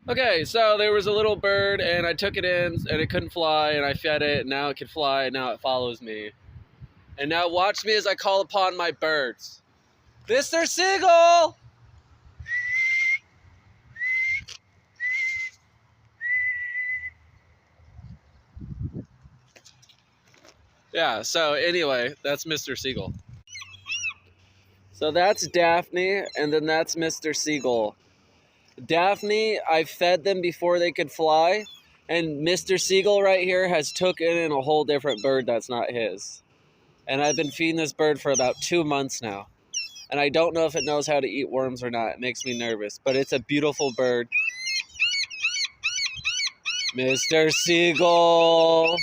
Okay, so there was a little bird, and I took it in, and it couldn't fly, and I fed it, and now it can fly, and now it follows me. And now watch me as I call upon my birds. Mr. Seagull! Yeah, so anyway, that's Mr. Seagull. So that's Daphne, and then that's Mr. Seagull. Daphne, I fed them before they could fly, and Mr. Seagull right here has taken in a whole different bird that's not his. And I've been feeding this bird for about 2 months now. And I don't know if it knows how to eat worms or not. It makes me nervous, but it's a beautiful bird. Mr. Seagull.